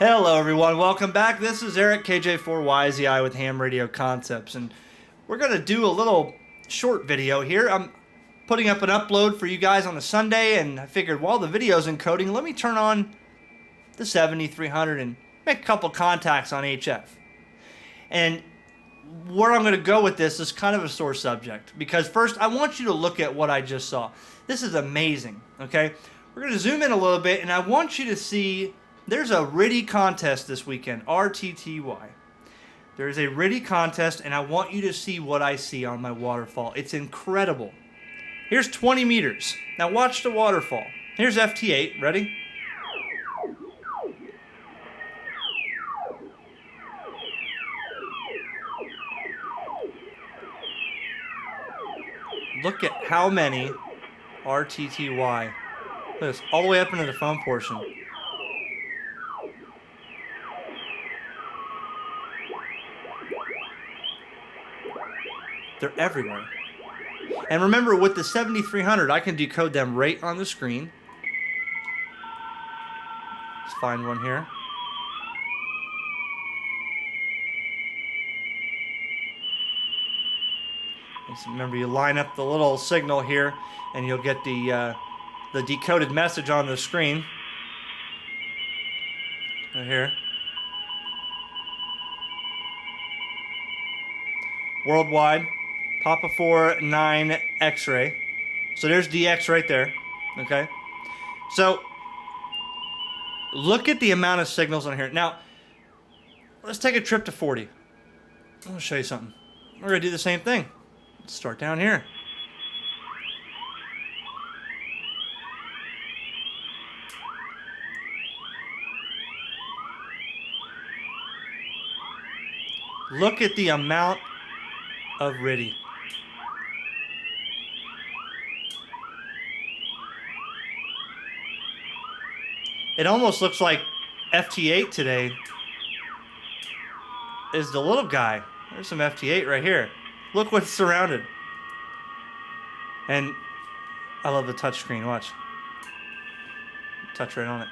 Hello everyone, welcome back. This is Eric, KJ4YZI with HamRadioConcepts, and we're going to do a little short video here. I'm putting up an upload for you guys on a Sunday, and I figured while the video's encoding, let me turn on the 7300 and make a couple contacts on HF. And where I'm going to go with this is kind of a sore subject, because first I want you to look at what I just saw. This is amazing, okay? We're going to zoom in a little bit, and I want you to see there's a RTTY contest this weekend, RTTY. There's a RTTY contest, and I want you to see what I see on my waterfall. It's incredible. Here's 20 meters. Now watch the waterfall. Here's FT8. Ready? Look at how many RTTY. Look at this, all the way up into the phone portion. They're everywhere. And remember, with the 7300, I can decode them right on the screen. Let's find one here. So remember, you line up the little signal here, and you'll get the decoded message on the screen. Right here. Worldwide. Papa 4 9 X-ray. So there's DX right there. Okay. So look at the amount of signals on here. Now, let's take a trip to 40. I'm going to show you something. We're going to do the same thing. Let's start down here. Look at the amount of RTTY. It almost looks like FT8 today is the little guy. There's some FT8 right here. Look what's surrounded. And I love the touch screen. Watch. Touch right on it.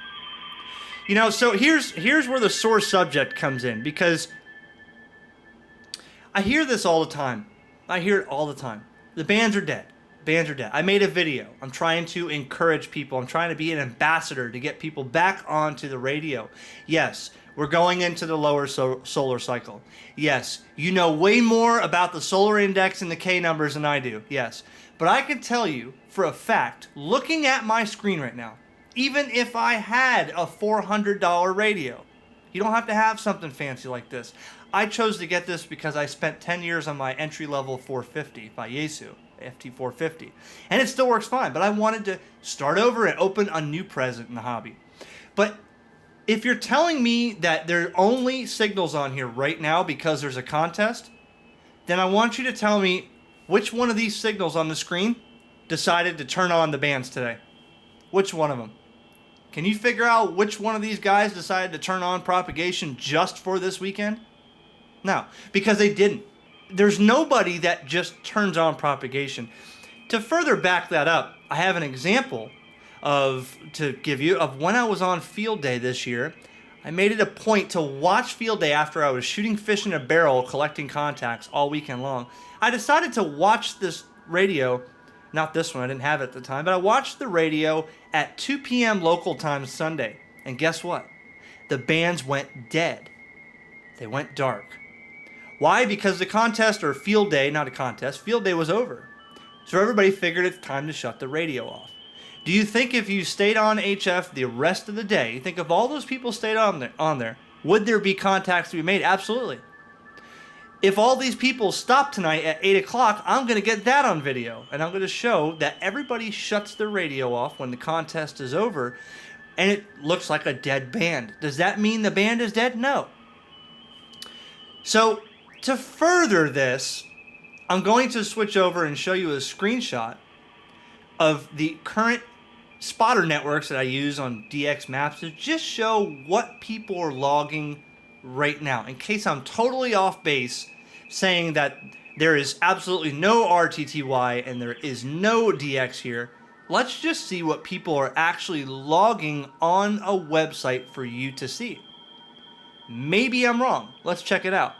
You know, so here's where the sore subject comes in, because I hear this all the time. I hear it all the time. The bands are dead. Bands are dead. I made a video. I'm trying to encourage people. I'm trying to be an ambassador to get people back onto the radio. Yes, we're going into the lower solar cycle. Yes, you know way more about the solar index and the K numbers than I do. Yes, but I can tell you for a fact, looking at my screen right now, even if I had a $400 radio, you don't have to have something fancy like this. I chose to get this because I spent 10 years on my entry-level 450 by Yaesu, FT450. And it still works fine, but I wanted to start over and open a new present in the hobby. But if you're telling me that there are only signals on here right now because there's a contest, then I want you to tell me which one of these signals on the screen decided to turn on the bands today. Which one of them? Can you figure out which one of these guys decided to turn on propagation just for this weekend? No, because they didn't. There's nobody that just turns on propagation. To further back that up, I have an example to give you of when I was on field day this year. I made it a point to watch field day after I was shooting fish in a barrel, collecting contacts all weekend long. I decided to watch this radio, not this one, I didn't have it at the time, but I watched the radio at 2 p.m. local time Sunday. And guess what? The bands went dead. They went dark. Why? Because the contest, or field day, not a contest, field day was over. So everybody figured it's time to shut the radio off. Do you think if you stayed on HF the rest of the day, you think if all those people stayed on there, would there be contacts to be made? Absolutely. If all these people stop tonight at 8 o'clock, I'm going to get that on video. And I'm going to show that everybody shuts their radio off when the contest is over, and it looks like a dead band. Does that mean the band is dead? No. So, to further this, I'm going to switch over and show you a screenshot of the current spotter networks that I use on DX maps to just show what people are logging right now, in case I'm totally off base saying that there is absolutely no RTTY and there is no DX here. Let's just see what people are actually logging on a website for you to see. Maybe I'm wrong. Let's check it out.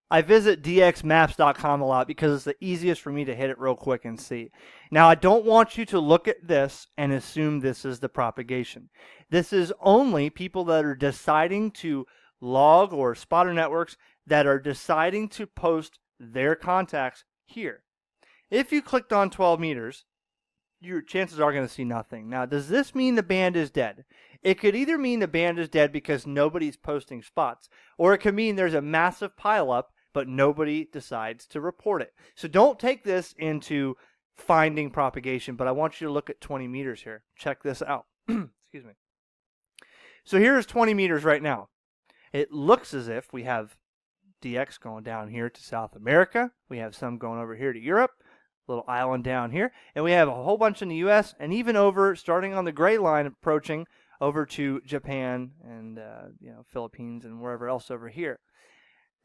I visit dxmaps.com a lot because it's the easiest for me to hit it real quick and see. Now, I don't want you to look at this and assume this is the propagation. This is only people that are deciding to log, or spotter networks that are deciding to post their contacts here. If you clicked on 12 meters, your chances are going to see nothing. Now, does this mean the band is dead? It could either mean the band is dead because nobody's posting spots, or it could mean there's a massive pileup, but nobody decides to report it. So don't take this into finding propagation, but I want you to look at 20 meters here. Check this out. Excuse me. So here's 20 meters right now. It looks as if we have DX going down here to South America. We have some going over here to Europe, a little island down here, and we have a whole bunch in the U.S. and even over, starting on the gray line, approaching over to Japan and Philippines and wherever else over here.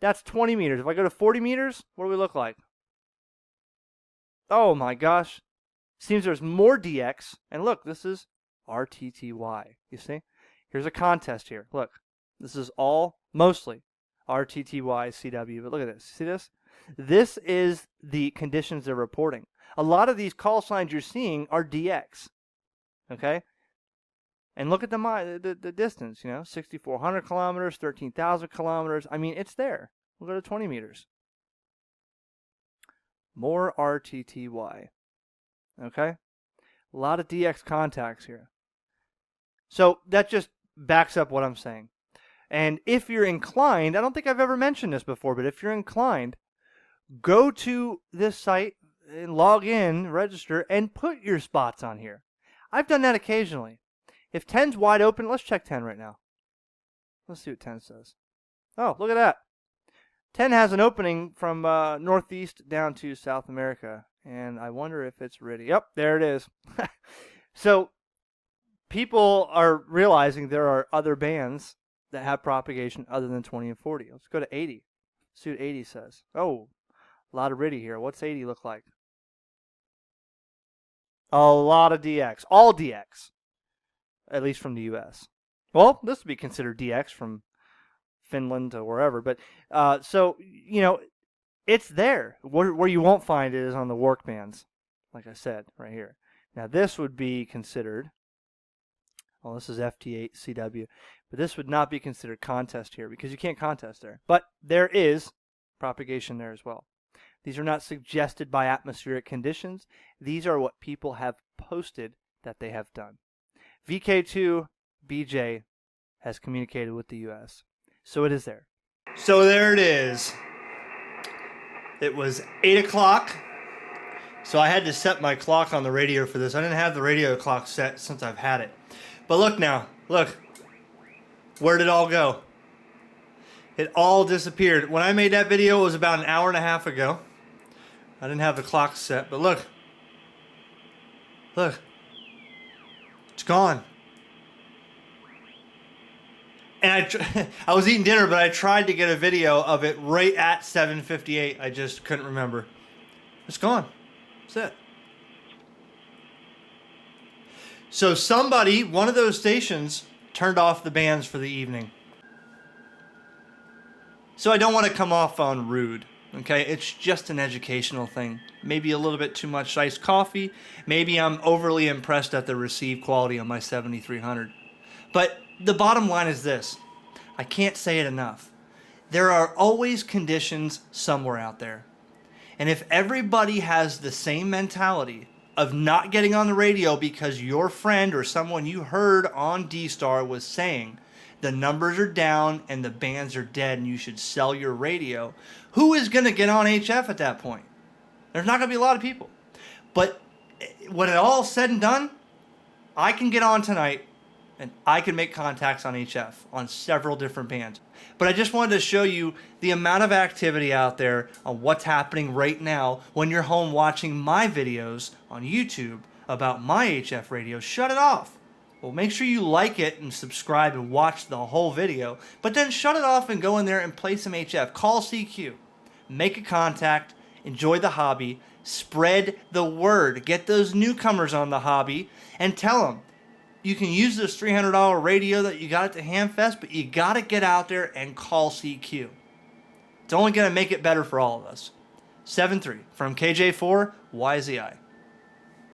That's 20 meters. If I go to 40 meters, what do we look like? Oh my gosh. Seems there's more DX. And look, this is RTTY. You see? Here's a contest here. Look. This is all mostly RTTY CW. But look at this. See this? This is the conditions they're reporting. A lot of these call signs you're seeing are DX. Okay? And look at the distance, 6,400 kilometers, 13,000 kilometers. I mean, it's there. We'll go to 20 meters. More RTTY. Okay? A lot of DX contacts here. So that just backs up what I'm saying. And if you're inclined, I don't think I've ever mentioned this before, but if you're inclined, go to this site and log in, register, and put your spots on here. I've done that occasionally. If 10's wide open, let's check 10 right now. Let's see what 10 says. Oh, look at that. 10 has an opening from northeast down to South America. And I wonder if it's ready. Yep, there it is. So people are realizing there are other bands that have propagation other than 20 and 40. Let's go to 80. See what 80 says. Oh, a lot of RTTY here. What's 80 look like? A lot of DX. All DX. At least from the U.S. Well, this would be considered DX from Finland to wherever. But so, it's there. Where you won't find it is on the work bands, like I said, right here. Now, this would be considered, well, this is FT8 CW, but this would not be considered contest here because you can't contest there. But there is propagation there as well. These are not suggested by atmospheric conditions. These are what people have posted that they have done. VK2BJ has communicated with the U.S. So it is there. So there it is. It was 8 o'clock. So I had to set my clock on the radio for this. I didn't have the radio clock set since I've had it. But look now. Look. Where did it all go? It all disappeared. When I made that video, it was about an hour and a half ago. I didn't have the clock set, but look. Look. It's gone. And I was eating dinner, but I tried to get a video of it right at 7:58. I just couldn't remember. It's gone. That's it. So somebody, one of those stations, turned off the bands for the evening. So I don't want to come off on rude. Okay, it's just an educational thing. Maybe a little bit too much iced coffee. Maybe I'm overly impressed at the receive quality on my 7300. But the bottom line is this. I can't say it enough. There are always conditions somewhere out there. And if everybody has the same mentality of not getting on the radio because your friend or someone you heard on D-Star was saying the numbers are down and the bands are dead and you should sell your radio, who is going to get on HF at that point? There's not going to be a lot of people. But when it all said and done, I can get on tonight and I can make contacts on HF on several different bands. But I just wanted to show you the amount of activity out there on what's happening right now when you're home watching my videos on YouTube about my HF radio. Shut it off. Well, make sure you like it and subscribe and watch the whole video. But then shut it off and go in there and play some HF. Call CQ. Make a contact. Enjoy the hobby. Spread the word. Get those newcomers on the hobby and tell them, You can use this $300 radio that you got at the Hamfest, but you got to get out there and call CQ. It's only going to make it better for all of us. 7-3 from KJ4, YZI.